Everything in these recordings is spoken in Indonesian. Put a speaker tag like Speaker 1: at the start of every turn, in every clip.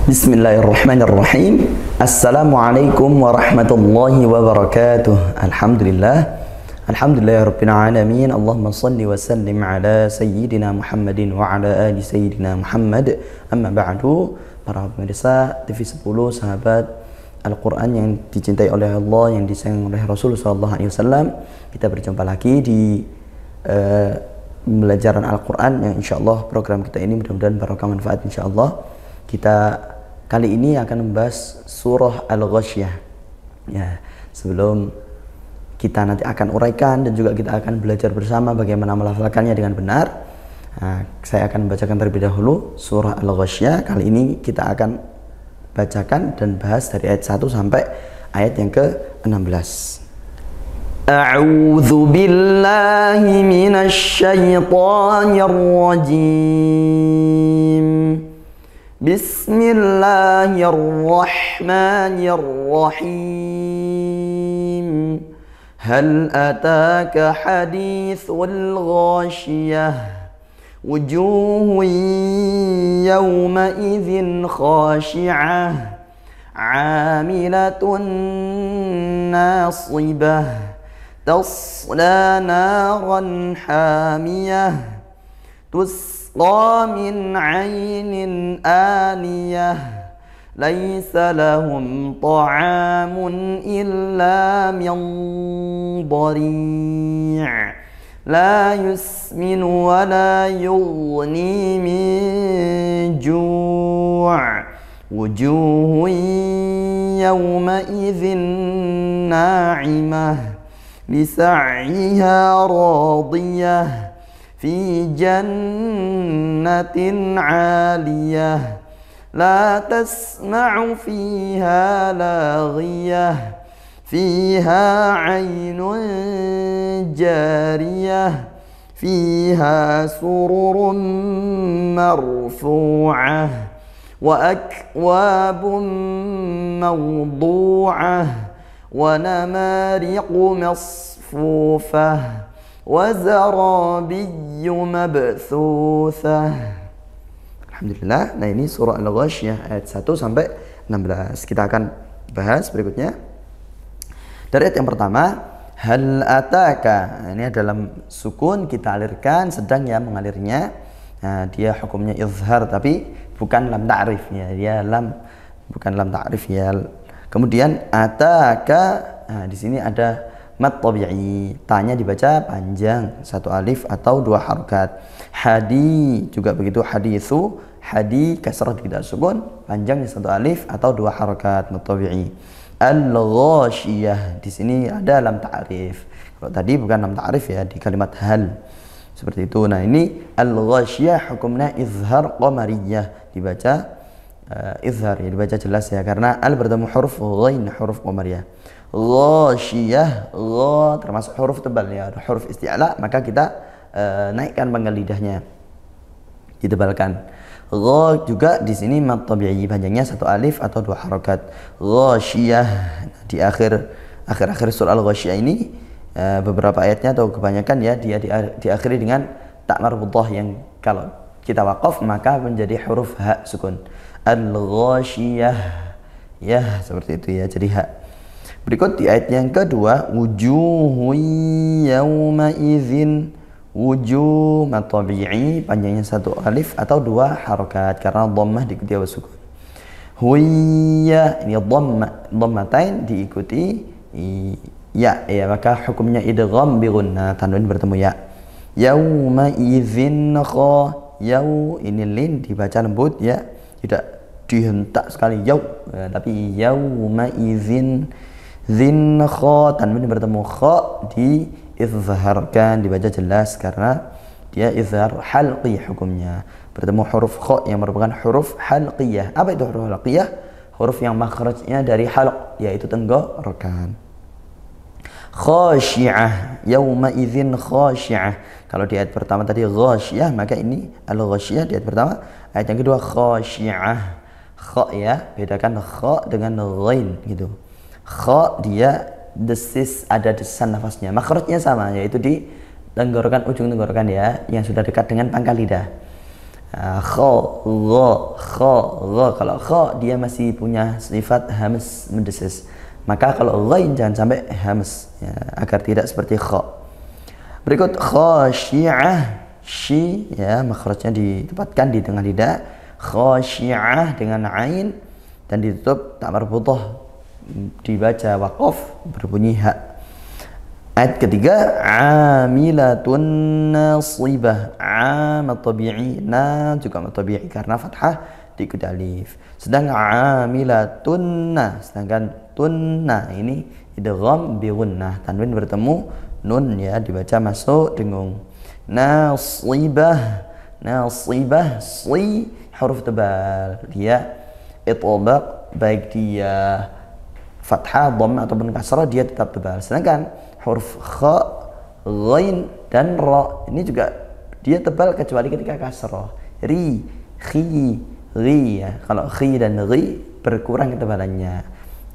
Speaker 1: Bismillahirrahmanirrahim. Assalamualaikum warahmatullahi wabarakatuh. Alhamdulillahirabbil alamin. Allahumma shalli wa sallim ala sayyidina Muhammadin wa ala ali sayyidina Muhammad. Amma ba'du. Para pemirsa TV 10, sahabat Al-Quran yang dicintai oleh Allah, yang disayang oleh Rasul sallallahu alaihi wasallam. Kita berjumpa lagi di pembelajaran Al-Quran yang insyaallah program kita ini mudah-mudahan barokah manfaat insyaallah. Kita kali ini akan membahas surah Al-Ghasyiyah. Ya, sebelum kita nanti akan uraikan dan juga kita akan belajar bersama bagaimana melafalkannya dengan benar. Nah, saya akan membacakan terlebih dahulu surah Al-Ghasyiyah. Kali ini kita akan bacakan dan bahas dari ayat 1 sampai ayat yang ke-16. A'udzu billahi minasy syaithanir rajim. Bismillahirrahmanirrahim. Hal ataka hadithul ghashiyah. Wujuhun yawma idzin khashi'ah. 'Amilatun nasibah. Tasla naran hamiyah. تسقى من عين آنية ليس لهم طعام إلا من ضريع لا يسمن ولا يغني من جوع وجوه يومئذ ناعمة لسعيها راضية في جنة عالية لا تسمع فيها لاغية فيها عين جارية فيها سرر مرفوعة وأكواب موضوعة ونمارق مصفوفة وزرابي مبثوثة. Alhamdulillah. Nah, ini surah Al-Ghasyiyah ayat 1 sampai 16. Kita akan bahas berikutnya. Dari ayat yang pertama, hal ataka. Nah, ini dalam sukun kita alirkan sedang ya mengalirnya. Nah, dia hukumnya izhar tapi bukan lam ta'rif ya. Dia bukan lam ta'rif ya. Kemudian ataka, nah, di sini ada mat tabi'i, tanya dibaca panjang, satu alif atau dua harokat. Hadi juga begitu, hadithu, hadi kasrah tidak sukun, panjangnya satu alif atau dua harokat, mat tabi'i. Al-Ghasyiyah, di sini ada lam ta'rif. Kalau tadi bukan lam ta'rif ya, di kalimat hal seperti itu. Nah, ini Al-Ghasyiyah hukumnya izhar qamariyah, dibaca izhar ya, dibaca jelas ya, karena al bertemu huruf ghain, huruf qamariyah. Ghasyiyah, gha termasuk huruf tebal ya, huruf isti'la, maka kita naikkan pangkal lidahnya, ditebalkan. Gha juga di sini mad tabi'i, panjangnya satu alif atau dua harokat. Ghasyiyah, di akhir surah Al-Ghasyiyah ini beberapa ayatnya atau kebanyakan ya dia diakhiri dengan tak marbutah yang kalau kita waqaf maka menjadi huruf ha sukun. Al-Ghasyiyah ya, seperti itu ya, jadi ha. Berikut di ayat yang kedua, wujuhun yawma idzin, wujuh mad tabi'i, panjangnya satu alif atau dua harokat karena dhammah diikuti wa sukun. Huya, ini dhammatain diikuti ya, maka hukumnya idgham bi gunnah, tanwin bertemu ya. Yawma idzin kha, yaw ini lin dibaca lembut ya, tidak dihentak sekali yaw, tapi yawma idzin, zin kha, tanwin bertemu kha diizharkan, dibaca jelas karena dia izhar halqi hukumnya, bertemu huruf kha yang merupakan huruf halqiyah. Apa itu huruf halqiyah? Huruf yang makhrajnya dari halq, yaitu tenggorokan. Khashi'ah, yauma idzin khashi'ah. Kalau di ayat pertama tadi ghasyiyah, maka ini Al-Ghasyiyah di ayat pertama. Ayat yang kedua khashi'ah. Kha ya, bedakan kha dengan ghain gitu. Kha dia desis, ada desan nafasnya, makhrajnya sama, yaitu di tenggorokan, ujung tenggorokan ya, yang sudah dekat dengan pangkal lidah. Kha. Kalau kha dia masih punya sifat hams mendesis. Maka kalau ghain jangan sampai hams ya, agar tidak seperti kha. Berikut khasyi'ah, shi ya makhrajnya ditempatkan di tengah lidah. Khasyi'ah dengan ain dan ditutup tak marbutah, dibaca waqaf berbunyi ha. Ayat ketiga amilatun nasibah. Mad tabi'i, na juga mad tabi'i karena fathah diikuti alif. Sedangkan amilatun, sedangkan tunna ini idgham bi gunnah, tanwin bertemu nun ya, dibaca masuk dengung. Nasibah, si huruf tebal, dia itlaq baik dia fathah, dhammah ataupun kasrah dia tetap tebal. Sedangkan huruf kha, ghain dan ra ini juga dia tebal kecuali ketika kasrah. Ri, khi, ri ya. Kalau khi dan ri berkurang ketebalannya,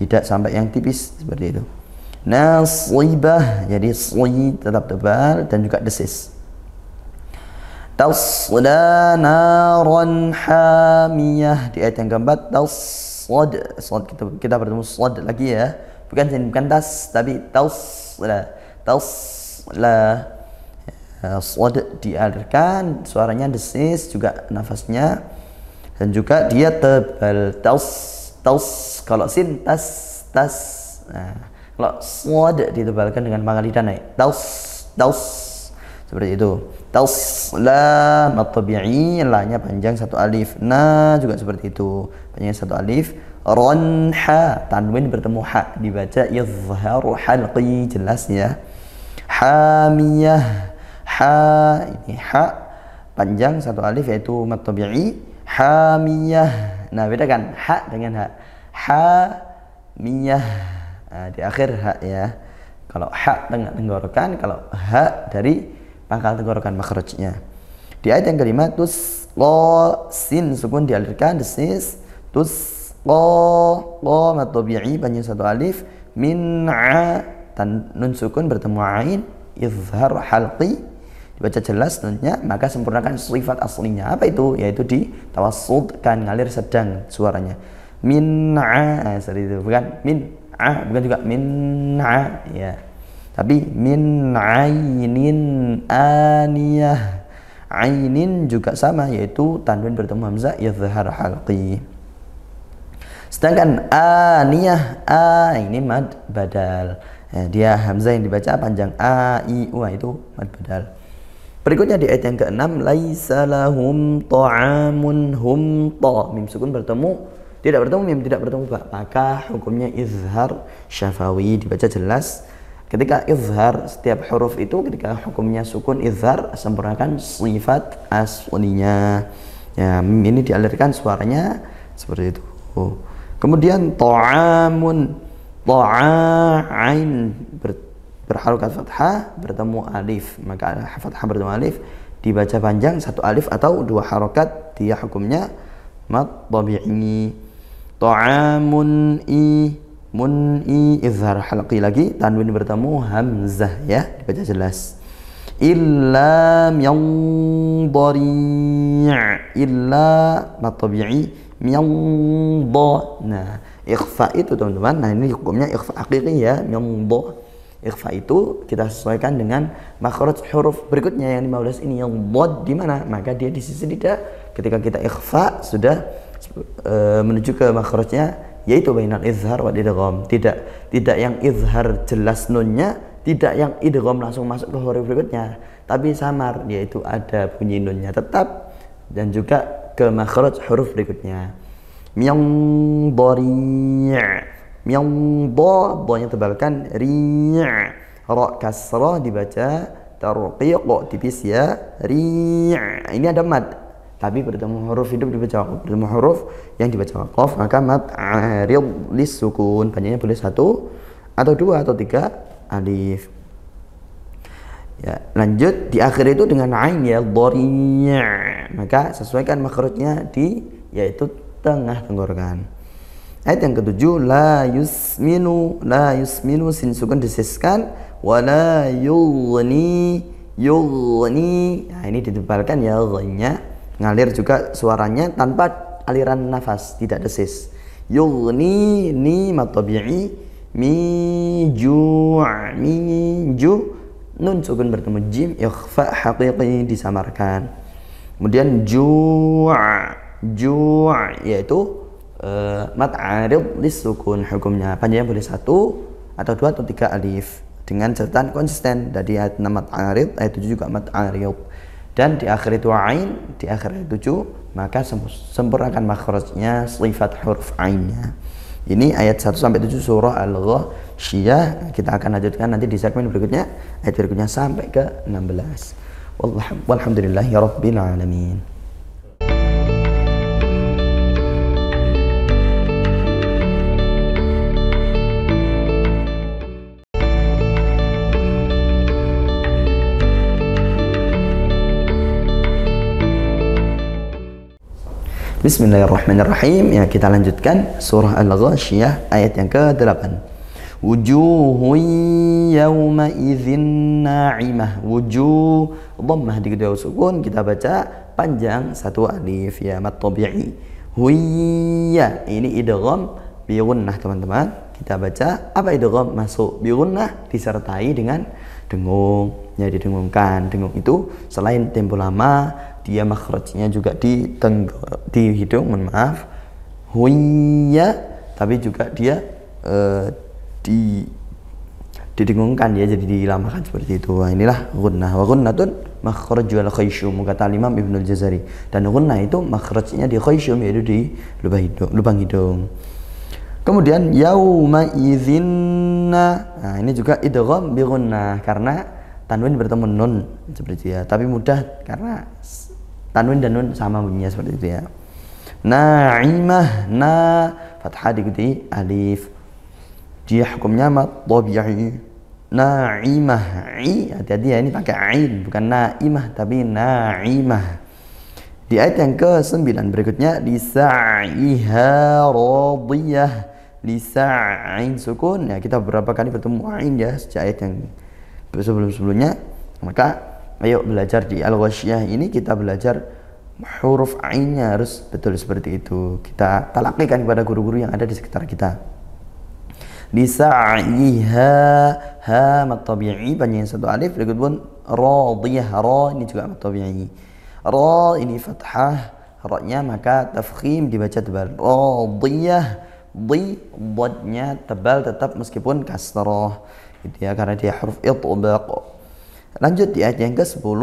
Speaker 1: tidak sampai yang tipis seperti itu. Nasibah, jadi si tetap tebal dan juga desis. Tasla naran hamiyah, di ayat yang keempat tasad, kita bertemu sad lagi ya, bukan tas tapi tasla. Sad dialirkan, suaranya desis juga nafasnya, dan juga dia tebal. Tas kalau sin tas. Nah, kalau sad ditebalkan dengan pangkal lidah naik. Tas seperti itu. Tasla mad tabi'i, la-nya panjang satu alif. Na juga seperti itu, panjang satu alif. Ranha, tanwin bertemu ha, dibaca izharu halqi, jelas ya. Hamiyah, ha ini ha panjang satu alif yaitu mad tabi'i. Hamiyah, nah bedakan ha dengan ha. Hamiyah, nah, di akhir ha ya. Kalau ha tengah tenggorokan, kalau ha dari pangkal tenggorokan makhrajnya. Di ayat yang kelima tusqa, sin sukun dialirkan desis. Tusqa mad tabi'i panjang satu alif. Min'a, tan nun sukun bertemu ain, izhar halqi, dibaca jelas nunnya, maka sempurnakan sifat aslinya. Apa itu? Yaitu ditawassudkan, ngalir sedang suaranya. Min'a, seperti itu, bukan min'a, bukan juga min'a ya, tapi min ainin aniyah. Ainin juga sama, yaitu tanwin bertemu hamzah izhar halqi. Sedangkan aniyah, a ini mad badal ya, dia hamzah yang dibaca panjang a i u, itu mad badal. Berikutnya di ayat yang ke-6 laisa lahum ta'amun, hum ta, mim sukun bertemu, tidak bertemu ba, maka hukumnya izhar syafawi, dibaca jelas. Ketika izhar setiap huruf itu ketika hukumnya sukun izhar, sempurnakan sifat aslinya ya, ini dialirkan suaranya seperti itu. Kemudian ta'amun, ta'ain berharokat fathah bertemu alif, maka fathah bertemu alif dibaca panjang satu alif atau dua harokat, dia hukumnya mad tabi'i. Ta'amun i, mun i izhar halqi lagi, tanwin bertemu hamzah ya, dibaca jelas. Illa yandari', illa mad tabi'i miyadha. Nah, ikhfa itu teman-teman, nah ini hukumnya ikhfa haqiqi ya, miyadha. Ikhfa itu kita sesuaikan dengan makhraj huruf berikutnya yang 15 ini, yang dhad di mana? Maka dia di sisi lidah. Ketika kita ikhfa sudah menuju ke makhrajnya, yaitu bainal izhar wal idgham. Tidak yang izhar jelas nunnya, tidak yang idgham langsung masuk ke huruf berikutnya, tapi samar, yaitu ada bunyi nunnya tetap dan juga ke makhraj huruf berikutnya. Miyandari', miyandha, dha-nya tebalkan, ri', ra kasrah dibaca tarqiq tipis ya, ri'. Ini ada mad, tapi bertemu huruf hidup dibaca waqaf, bertemu huruf yang dibaca waqaf, maka mad arid lis sukun, panjangnya boleh satu atau dua atau tiga alif. Ya, lanjut di akhir itu dengan ain ya, dhari', maka sesuaikan makhrajnya di yaitu tengah tenggorokan. Ayat yang ke-7 la yusminu, sin sukun disiskan, wala yughni. Nah, ini ditebalkan ya, ghainnya ngalir juga suaranya tanpa aliran nafas, tidak desis. Yughni ni mad tabi'i, mi ju' nun sukun bertemu jim, ikhfa haqiqi disamarkan. Kemudian ju' yaitu mad arid lisukun, hukumnya panjangnya boleh 1 atau 2 atau 3 alif dengan catatan konsisten. Dari ayat 6 mad arid, ayat 7 juga mad arid. Dan di akhir itu ain, di akhir ayat 7 maka sempurnakan makhrajnya sifat huruf ainnya. Ini ayat 1 sampai 7 surah Al-Ghasyiyah. Kita akan lanjutkan nanti di segmen berikutnya, ayat berikutnya sampai ke 16. Walhamdulillahi rabbil alamin. Bismillahirrahmanirrahim. Ya, kita lanjutkan surah Al-Ghasyiyah ayat yang ke-8. Wujuhun yawma idzin na'imah. Wujuh dhammah di kedua sukun, kita baca panjang 1 alif ya, mad tabi'i. Huyya, ini idgham bi gunnah teman-teman. Kita baca apa idgham masuk bi gunnah disertai dengan dengung. Ya, didengungkan. Dengung itu selain tempo lama, dia makhrajnya juga di hidung, mohon maaf, huyya, tapi juga dia didengungkan ya, jadi dilamakan seperti itu. Nah, inilah gunnah. Wa gunnatun makhrajul khayshum, kata Imam Ibnu Al-Jazari. Dan gunnah itu makhrajnya di khayshum, yaitu di lubang hidung. Kemudian yauma idzinna, nah ini juga idgham bi gunnah karena tanwin bertemu nun seperti itu ya, tapi mudah karena tanwin dan nun sama bunyinya seperti itu ya. Na'imah, na fathah diikuti alif. Dia hukumnya mad tabi'i. Na'imah, i, hati-hati ya, ini pakai ain, bukan na'imah tapi na'imah. Di ayat yang ke-9 berikutnya, lisa'iha radiyah. Lisa'in sukun ya, kita beberapa kali bertemu ain ya sejak ayat yang sebelumnya. Maka ayo belajar di Al-Ghasyiyah ini, kita belajar huruf ainnya harus betul seperti itu. Kita talaqikan kepada guru-guru yang ada di sekitar kita. Lisa'iha, ha mad tabi'i panjang 1 alif, berikut pun radiyah, ra ini juga mad tabi'i. Ra ini fathah, ra-nya maka tafkhim dibaca tebal. Radiyah, di dodnya tebal tetap meskipun kasrah gitu ya, karena dia huruf itbaq. Lanjut di ayat yang ke-10,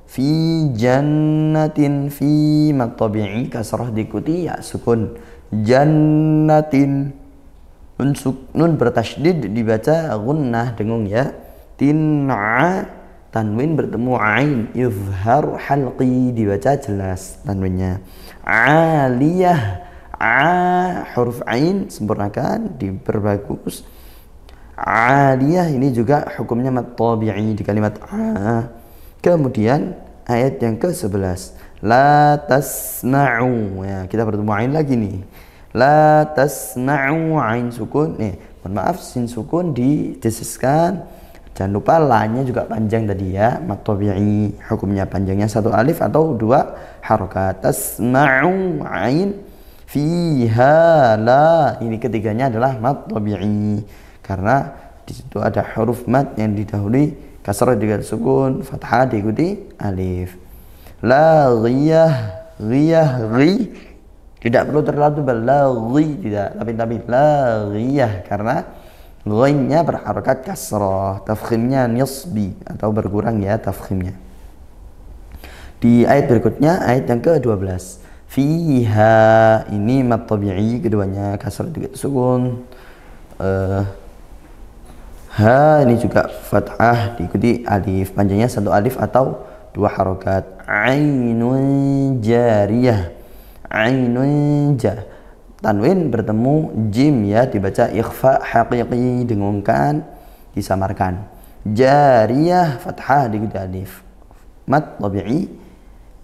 Speaker 1: fi jannatin, fi mad tabi'i kasrah diikuti ya sukun. Jannatin, nun bertasydid dibaca gunnah dengung ya. Tin'a, tanwin bertemu ain, izhar halqi dibaca jelas tanwinnya. Aliyah, a huruf ain sempurnakan, diperbagus. Aliyah ini juga hukumnya mad tabi'i di kalimat a. Kemudian ayat yang ke-11, la tasma'u ya, kita bertemu ain lagi nih. La tasma'u, ain sukun nih, mohon maaf sin sukun didesiskan. Jangan lupa la-nya juga panjang tadi ya, mad tabi'i, hukumnya panjangnya 1 alif atau 2 harokat. Tasma'u ain, fiha la, ini ketiganya adalah mad tabi'i karena di situ ada huruf mad yang didahului kasrah dengan sukun, fathah diikuti alif. La ghiyah, ghi tidak perlu terlalu tebal, la ghi tidak, tapi la ghiyah karena ghainnya berharokat kasrah, tafkhimnya nisbi atau berkurang ya tafkhimnya. Di ayat berikutnya, ayat yang ke-12, fiha ini mad tabi'i, keduanya kasrah dengan sukun. Ha ini juga fathah diikuti alif, panjangnya 1 alif atau 2 harokat. Ainun jariyah, ainun ja, tanwin bertemu jim ya, dibaca ikhfa haqiqi, dengungkan, disamarkan. Jariyah fathah diikuti alif, mad tabi'i.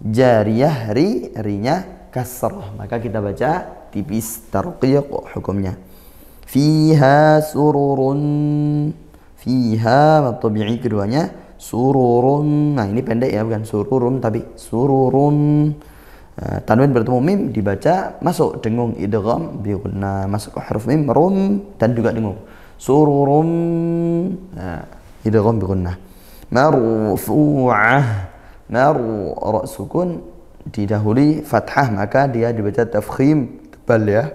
Speaker 1: Jariyah, ri-nya kasrah, maka kita baca tipis tarqiq hukumnya. Fiha sururun, fiha mad tabi'i keduanya sururun. Nah ini pendek ya, bukan sururun tapi sururun. Tanwin bertemu mim dibaca masuk dengung idgham bi gunnah, masuk ke huruf mim rum dan juga dengung. Sururum idgham bi gunnah. Marfu'ah, ra sukun didahului fathah maka dia dibaca tafkhim tebal ya.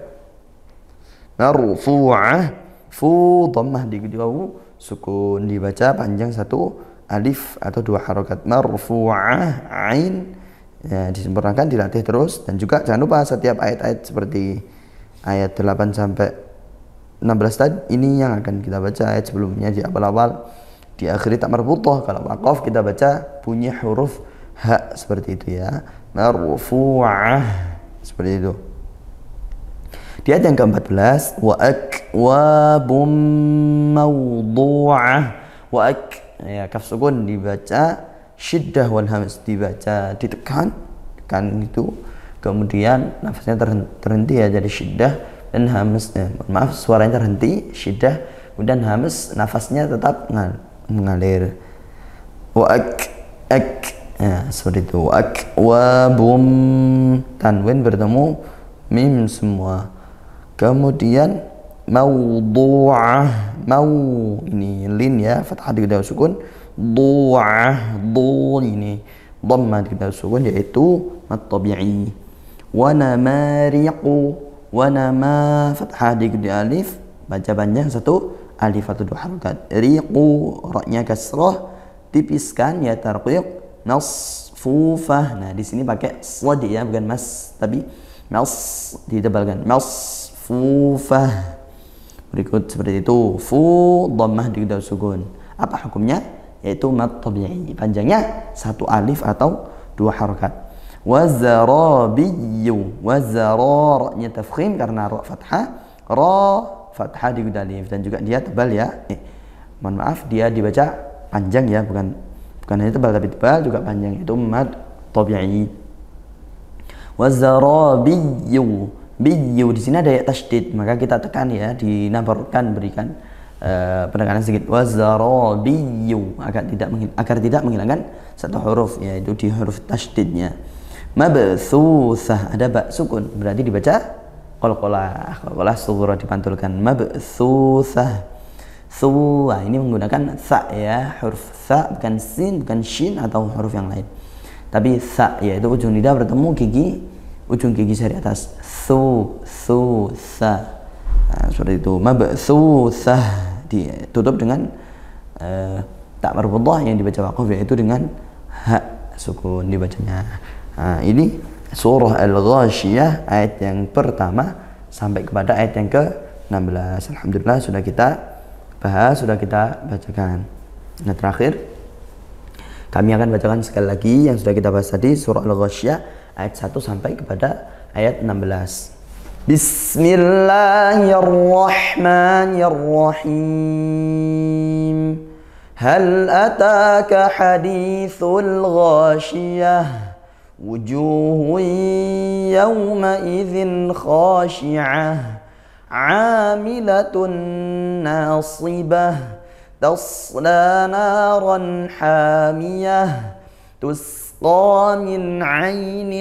Speaker 1: Marfu'ah, fu dhammah di wawu sukun dibaca panjang satu alif atau dua harokat. Marfu'ah ain ya, disempurnakan, dilatih terus. Dan juga jangan lupa setiap ayat-ayat seperti ayat 8 sampai 16 tadi ini yang akan kita baca ayat sebelumnya di awal-awal, di akhir tak marbutah. Kalau waqaf kita baca bunyi huruf ha seperti itu ya, marfu'ah seperti itu. Di ayat yang ke-14 wa akwabum mawdu'ah, wa ya kaf sukun dibaca syiddah, wal hamz dibaca ditekan kan itu, kemudian nafasnya terhenti ya jadi syiddah, dan hamznya maaf suaranya terhenti syiddah, kemudian hamz nafasnya tetap mengalir. Wa ya seperti itu. Wa akwabum tanwin bertemu mim semua, kemudian mawdu'ah, mau ini lin ya fathah di kedua sukun, du'ah du ini dhammah di kedua sukun yaitu mad tabi'i. Wa namariqu, wa nama fathah di kedua alif baca panjang satu alif atau dua harokat. Riqu ra-nya kasrah tipiskan ya tarqiq. Masfufah, nah di sini pakai sad ya bukan mas tapi mas ditebalkan. Masfufah. Berikut seperti itu, fu dhammah di kedua sukun. Apa hukumnya? Yaitu mad tabi'i, panjangnya satu alif atau dua harokat. Wazarabiyyu, wazara ra-nya tafkhim karena ra fathah, ra fathah di kedua alif, dan juga dia tebal ya. Mohon maaf dia dibaca panjang ya, bukan hanya tebal tapi tebal juga panjang, itu mad tabi'i. Wazarabiyyu, biyyu di sini ada ya tasydid, maka kita tekan ya, dinabarkan, berikan penekanan sedikit. Wazarabiyyu agar tidak menghilangkan satu huruf yaitu di huruf tasydidnya. Mabthutsah ada ba sukun berarti dibaca qalqalah sughra dipantulkan. Mabthutsah su, ini menggunakan tha ya, huruf tha bukan sin bukan shin atau huruf yang lain, tapi tha yaitu ujung lidah bertemu ujung gigi jari atas. Sa seperti itu. Mabthutsah ditutup dengan tak marbutah yang dibaca waqaf yaitu dengan ha sukun dibacanya. Ini surah Al-Ghasyiyah ayat yang pertama sampai kepada ayat yang ke-16. Alhamdulillah sudah kita bahas, sudah kita bacakan. Nah terakhir kami akan bacakan sekali lagi yang sudah kita bahas tadi, surah Al-Ghasyiyah ayat 1 sampai kepada ayat 16. Bismillahirrahmanirrahim. Hal ataka hadithul ghashiyah, wujuhun yawma idzin khashi'ah, 'amilatun nasibah, tasla naran hamiyah, تسقى من عين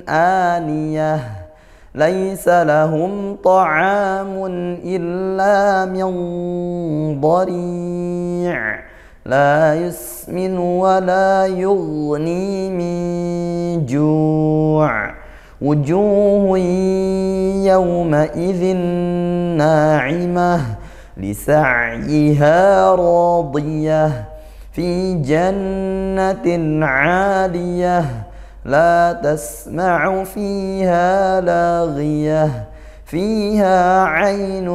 Speaker 1: آنية ليس لهم طعام إلا من ضريع لا يسمن ولا يغني من جوع وجوه يومئذ ناعمة لسعيها راضية في جنة عالية لا تسمع فيها لاغية فيها عين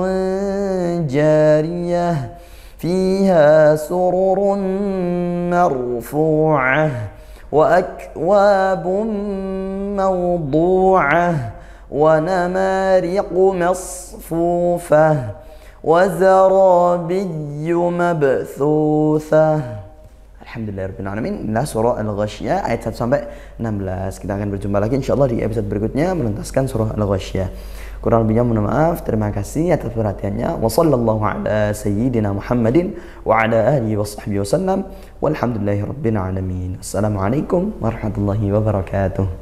Speaker 1: جارية فيها سرر مرفوعة وأكواب موضوعة ونمارق مصفوفة وزرابي مبثوثة. Alhamdulillahirrahmanirrahim. Inilah surah Al-Ghasyiyah ayat 1 sampai 16. Kita akan berjumpa lagi insyaallah di episode berikutnya menuntaskan surah Al-Ghasyiyah. Kurang lebihnya mohon maaf. Terima kasih atas perhatiannya. Wa sallallahu ala sayyidina Muhammadin wa ala alihi wa sahbihi wasallam. Walhamdulillahirabbil alamin. Assalamualaikum warahmatullahi wabarakatuh.